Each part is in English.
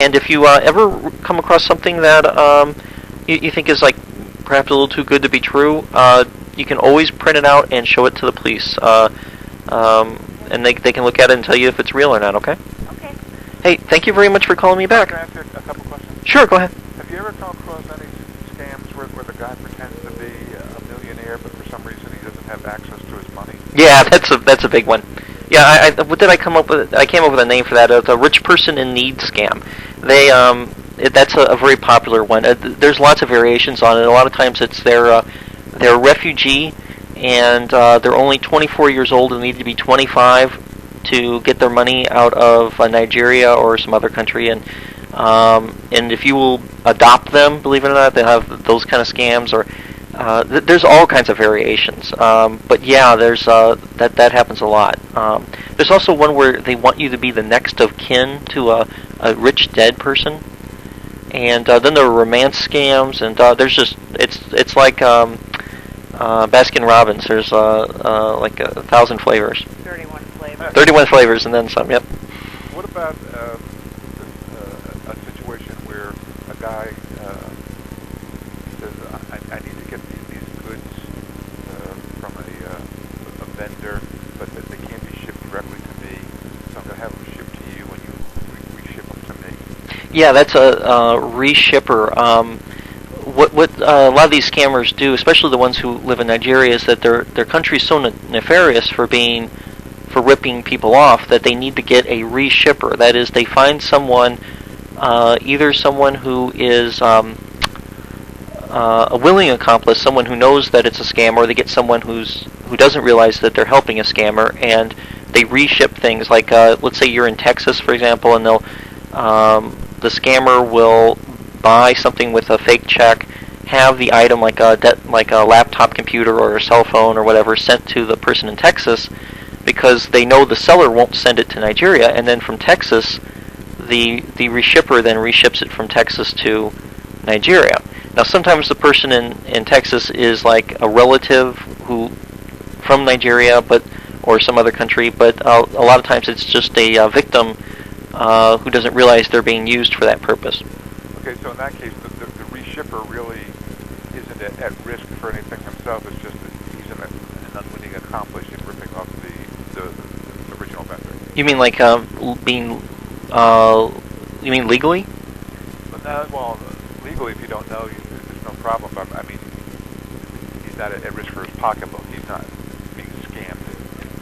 And if you ever come across something that you think is like perhaps a little too good to be true, you can always print it out and show it to the police. And they can look at it and tell you if it's real or not, okay? Okay. Hey, thank you very much for calling me back. Can I ask you a couple questions? Sure, go ahead. Have you ever come across any scams where the guy pretends to be a millionaire, but for some reason he doesn't have access to his money? Yeah, that's a big one. Yeah, what did I come up with? I came up with a name for that. It's a rich person in need scam. That's a very popular one. There's lots of variations on it. A lot of times it's they're a refugee, and they're only 24 years old and need to be 25 to get their money out of Nigeria or some other country. And if you will adopt them, believe it or not, they have those kind of scams. Or there's all kinds of variations. But yeah, there's that happens a lot. There's also one where they want you to be the next of kin to a rich dead person. And then there are romance scams, and there's just it's like Baskin Robbins. There's like 1,000 flavors. 31 flavors. 31 flavors, and then some. Yep. What about a situation where a guy says, "I need to get these goods from a vendor, but that they can't be shipped directly to me, so I'm going to have them shipped to you, and you reship them to me." Yeah, that's a reshipper. What a lot of these scammers do, especially the ones who live in Nigeria, is that their country's so nefarious for ripping people off that they need to get a reshipper. That is, they find someone, either someone who is a willing accomplice, someone who knows that it's a scam, or they get someone who doesn't realize that they're helping a scammer, and they reship things. Like let's say you're in Texas, for example, and the scammer will buy something with a fake check, have the item like a laptop computer or a cell phone or whatever sent to the person in Texas, because they know the seller won't send it to Nigeria, and then from Texas, the reshipper then reships it from Texas to Nigeria. Now sometimes the person in Texas is like a relative who from Nigeria, or some other country, but a lot of times it's just a victim who doesn't realize they're being used for that purpose. Okay, so in that case, the reshipper really isn't at risk for anything himself. It's just that he's an unwitting accomplice in ripping off the original vendor. You mean like being? You mean legally? Well, legally, if you don't know, there's no problem. But I mean, he's not at risk for his pocketbook. He's not being scammed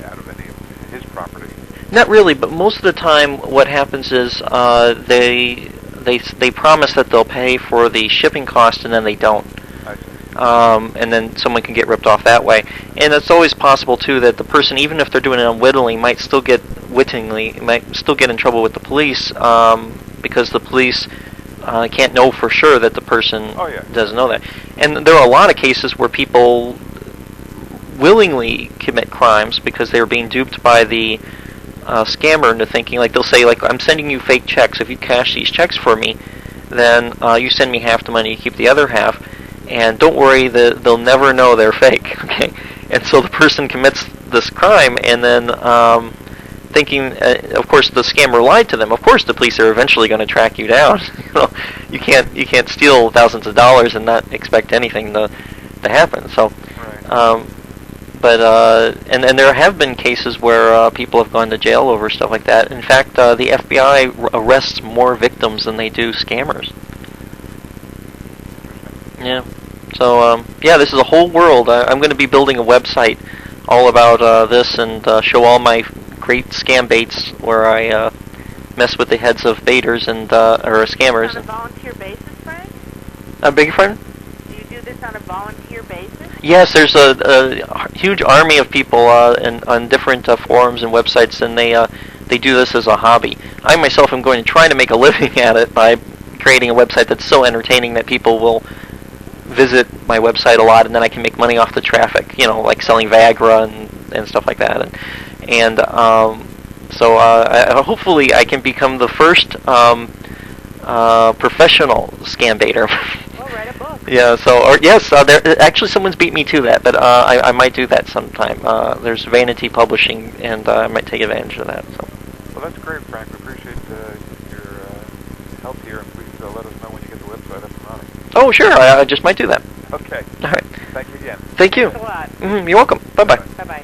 out of any of his property. Not really, but most of the time, what happens is they promise that they'll pay for the shipping cost, and then they don't. I see. And then someone can get ripped off that way. And it's always possible too that the person, even if they're doing it unwittingly, might still get in trouble with the police, because the police can't know for sure that the person doesn't know that. And there are a lot of cases where people willingly commit crimes because they're being duped by the scammer into thinking, like they'll say, like, I'm sending you fake checks. If you cash these checks for me, then you send me half the money, you keep the other half, and don't worry, they'll never know they're fake. Okay, and so the person commits this crime, and then thinking, of course, the scammer lied to them. Of course, the police are eventually going to track you down. You can't steal thousands of dollars and not expect anything to happen. So. Right. But and there have been cases where people have gone to jail over stuff like that. In fact, the FBI arrests more victims than they do scammers. Yeah. So yeah, this is a whole world. I'm going to be building a website all about this and show all my great scam baits where I mess with the heads of baiters and or scammers. On a volunteer basis, Frank? I beg your pardon? Do you do this on a volunteer basis? Yes, there's a huge army of people on different forums and websites, and they do this as a hobby. I myself am going to try to make a living at it by creating a website that's so entertaining that people will visit my website a lot, and then I can make money off the traffic, like selling Viagra and stuff like that. And so hopefully I can become the first professional scam baiter. Write a book. Yeah, there actually someone's beat me to that, but I might do that sometime. There's Vanity Publishing, and I might take advantage of that. So. Well, that's great, Frank. We appreciate your help help here, and please let us know when you get the website up and running. Oh, sure. I just might do that. Okay. All right. Thank you again. Thank you. Thanks a lot. You're welcome. Bye-bye. Bye-bye.